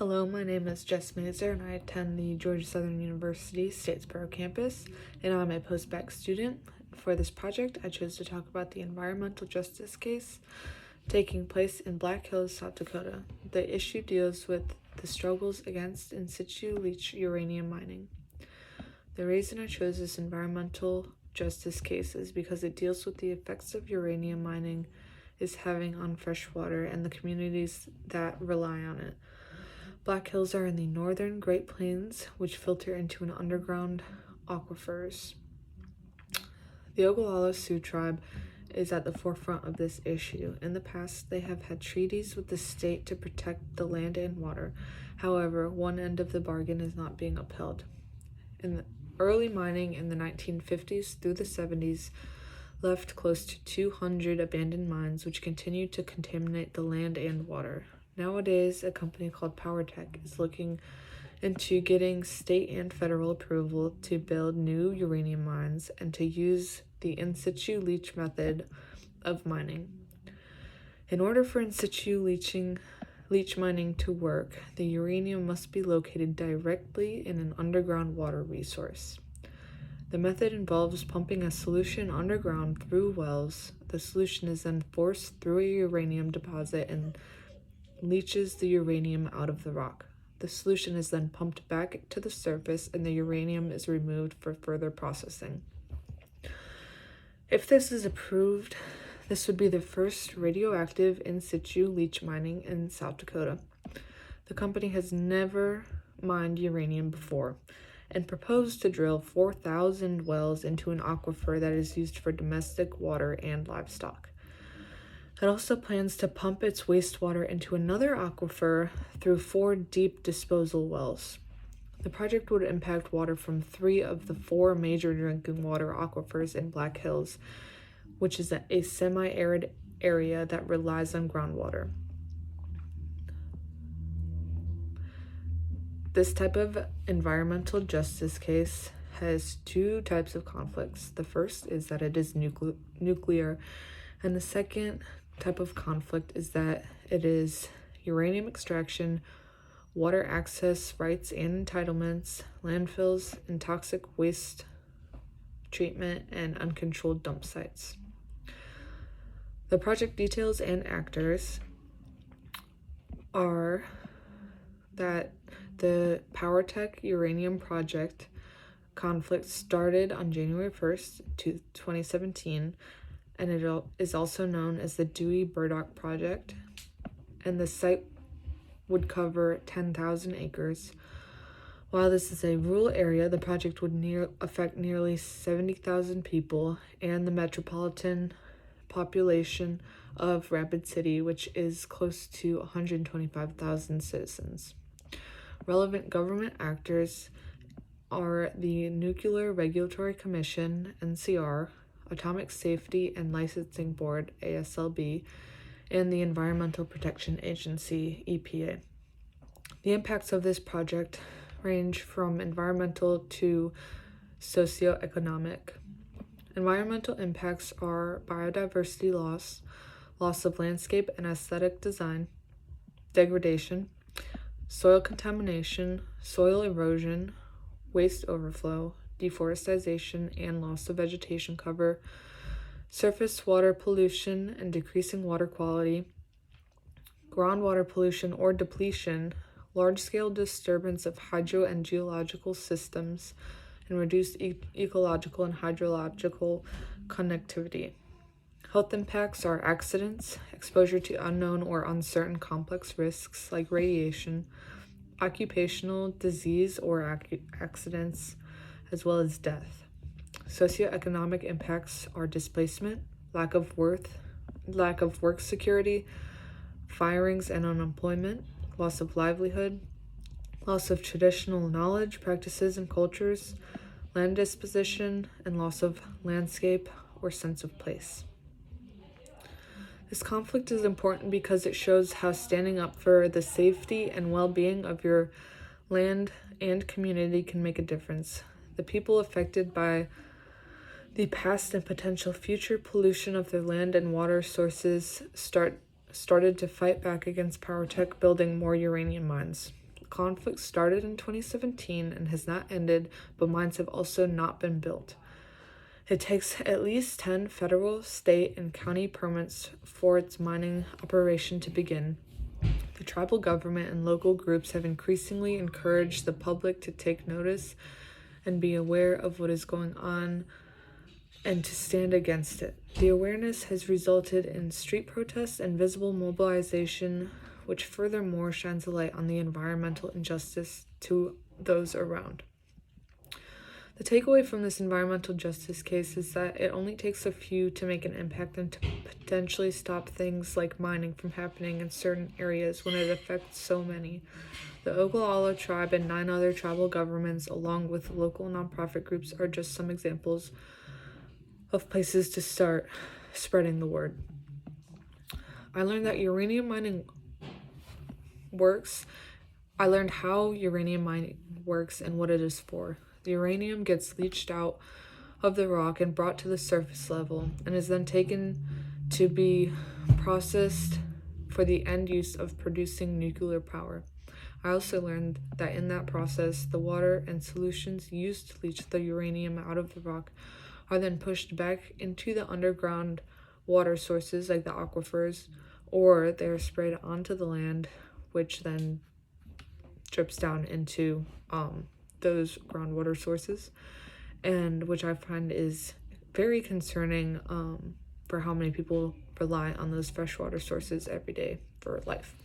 Hello, my name is Jess Mazer and I attend the Georgia Southern University Statesboro campus, and I'm a post-bac student. For this project, I chose to talk about the environmental justice case taking place in Black Hills, South Dakota. The issue deals with the struggles against in situ leach uranium mining. The reason I chose this environmental justice case is because it deals with the effects of uranium mining is having on fresh water and the communities that rely on it. Black Hills are in the northern Great Plains, which filter into an underground aquifers. The Oglala Sioux tribe is at the forefront of this issue. In the past, they have had treaties with the state to protect the land and water. However, one end of the bargain is not being upheld. In the early mining in the 1950s through the 70s left close to 200 abandoned mines, which continued to contaminate the land and water. Nowadays, a company called PowerTech is looking into getting state and federal approval to build new uranium mines and to use the in situ leach method of mining. In order for in situ leach mining to work, the uranium must be located directly in an underground water resource. The method involves pumping a solution underground through wells. The solution is then forced through a uranium deposit and leaches the uranium out of the rock. The solution is then pumped back to the surface and the uranium is removed for further processing. If this is approved, this would be the first radioactive in situ leach mining in South Dakota. The company has never mined uranium before and proposed to drill 4,000 wells into an aquifer that is used for domestic water and livestock. It also plans to pump its wastewater into another aquifer through 4 deep disposal wells. The project would impact water from 3 of the 4 major drinking water aquifers in Black Hills, which is a semi-arid area that relies on groundwater. This type of environmental justice case has 2 types of conflicts. The first is that it is nuclear, and the second type of conflict is that it is uranium extraction, water access rights and entitlements, landfills, and toxic waste treatment, and uncontrolled dump sites. The project details and actors are that the PowerTech uranium project conflict started on January 1st, 2017, and it is also known as the Dewey Burdock Project, and the site would cover 10,000 acres. While this is a rural area, the project would affect nearly 70,000 people and the metropolitan population of Rapid City, which is close to 125,000 citizens. Relevant government actors are the Nuclear Regulatory Commission, NCR, Atomic Safety and Licensing Board, ASLB, and the Environmental Protection Agency, EPA. The impacts of this project range from environmental to socioeconomic. Environmental impacts are biodiversity loss, loss of landscape and aesthetic design, degradation, soil contamination, soil erosion, waste overflow, deforestation and loss of vegetation cover, surface water pollution and decreasing water quality, groundwater pollution or depletion, large-scale disturbance of hydro and geological systems, and reduced ecological and hydrological connectivity. Health impacts are accidents, exposure to unknown or uncertain complex risks like radiation, occupational disease or accidents, as well as death. Socioeconomic impacts are displacement, lack of work security, firings and unemployment, loss of livelihood, loss of traditional knowledge, practices, and cultures, land disposition, and loss of landscape or sense of place. This conflict is important because it shows how standing up for the safety and well-being of your land and community can make a difference. The people affected by the past and potential future pollution of their land and water sources started to fight back against PowerTech building more uranium mines. conflict started in 2017 and has not ended, but mines have also not been built. It takes at least 10 federal, state, and county permits for its mining operation to begin. The tribal government and local groups have increasingly encouraged the public to take notice and be aware of what is going on and to stand against it. The awareness has resulted in street protests and visible mobilization, which furthermore shines a light on the environmental injustice to those around. The takeaway from this environmental justice case is that it only takes a few to make an impact and to potentially stop things like mining from happening in certain areas when it affects so many. The Oglala tribe and 9 other tribal governments, along with local nonprofit groups, are just some examples of places to start spreading the word. I learned that uranium mining works. I learned how uranium mining works and what it is for. The uranium gets leached out of the rock and brought to the surface level and is then taken to be processed for the end use of producing nuclear power. I also learned that in that process, the water and solutions used to leach the uranium out of the rock are then pushed back into the underground water sources like the aquifers, or they are sprayed onto the land, which then drips down into those groundwater sources, and which I find is very concerning for how many people rely on those freshwater sources every day for life.